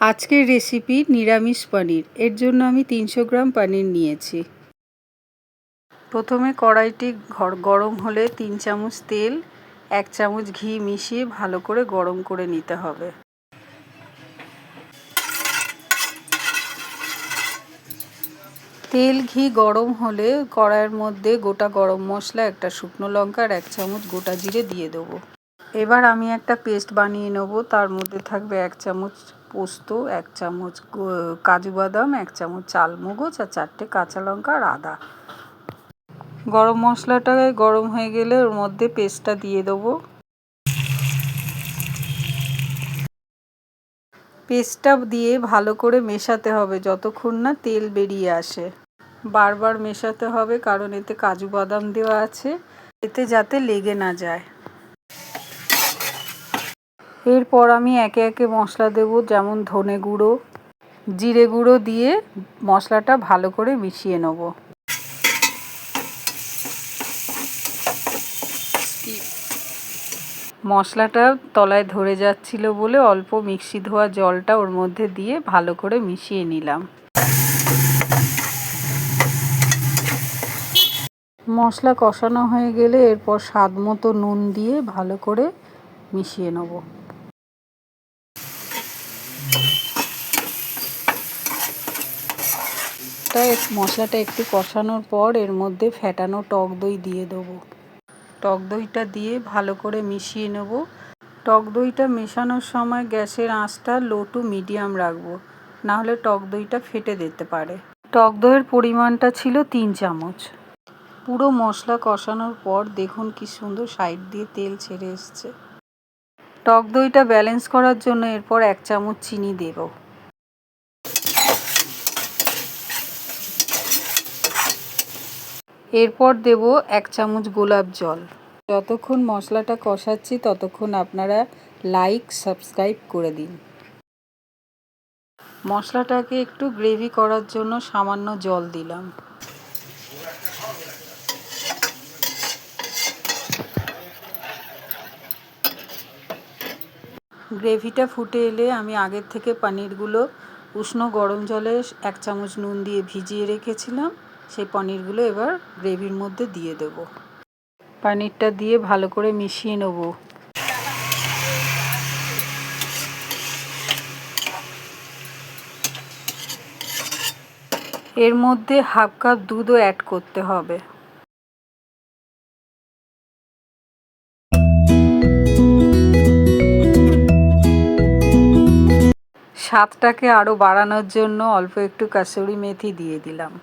আজকের রেসিপি নিরামিষ পনির। এর জন্য আমি 300 গ্রাম পনির নিয়েছি। প্রথমে কড়াইটি গরম হলে 3 চামচ তেল 1 চামচ ঘি মিশিয়ে ভালো করে গরম করে নিতে হবে। তেল ঘি গরম হলে কড়াইয়ের মধ্যে গোটা গরম মশলা, একটা শুকনো লঙ্কা আর 1 চামচ গোটা জিরে দিয়ে দেবো। এবার আমি একটা পেস্ট বানিয়ে নেব। তার মধ্যে থাকবে 1 চামচ পোস্ত, 1 চামচ কাজু বাদাম, 1 চামচ চালমগজ আর 4টে কাঁচা লঙ্কা আর আদা। গরম মশলাটা গরম হয়ে গেলে ওর মধ্যে পেস্টটা দিয়ে দেবো। পেস্টটা দিয়ে ভালো করে মেশাতে হবে যতক্ষণ না তেল বেরিয়ে আসে। বারবার মেশাতে হবে কারণ এতে কাজু বাদাম দেওয়া আছে, এতে যাতে লেগে না যায়। এরপর আমি একে একে মশলা দেব, যেমন ধনে গুঁড়ো, জিরে গুঁড়ো দিয়ে মশলাটা ভালো করে মিশিয়ে নেব। মশলাটা তলায় ধরে যাচ্ছিল বলে অল্প মিক্সি ধোয়া জলটা ওর মধ্যে দিয়ে ভালো করে মিশিয়ে নিলাম। মশলা কষানো হয়ে গেলে এরপর স্বাদ মতো নুন দিয়ে ভালো করে মিশিয়ে নেব। মশলাটা একটু কষানোর পর এর মধ্যে ফ্যাটানো টক দই দিয়ে দেবো। টক দইটা দিয়ে ভালো করে মিশিয়ে নেব। টক দইটা মেশানোর সময় গ্যাসের আঁচটা লো টু মিডিয়াম রাখবো, নাহলে টক দইটা ফেটে যেতে পারে। টক দইয়ের পরিমাণটা ছিল 3 চামচ। পুরো মশলা কষানোর পর দেখুন কি সুন্দর সাইড দিয়ে তেল ছেড়ে এসছে। টক দইটা ব্যালেন্স করার জন্য এরপর 1 চামচ চিনি দেব। এরপর দেব 1 চামচ গোলাপ জল। যতক্ষণ মশলাটা কষাচ্ছি ততক্ষণ আপনারা লাইক সাবস্ক্রাইব করে দিন। মশলাটাকে একটু গ্রেভি করার জন্য সামান্য জল দিলাম। গ্রেভিটা ফুটে এলে আমি আগের থেকে পনিরগুলো উষ্ণ গরম জলে 1 চামচ নুন দিয়ে ভিজিয়ে রেখেছিলাম, সেই পনিরগুলো এবার গ্রেভির মধ্যে দিয়ে দেব। পনিরটা দিয়ে ভালো করে মিশিয়ে নেব। এর মধ্যে হাফ কাপ দুধও অ্যাড করতে হবে। স্বাদটাকে আরও বাড়ানোর জন্য অল্প একটু কাসুরি মেথি দিয়ে দিলাম।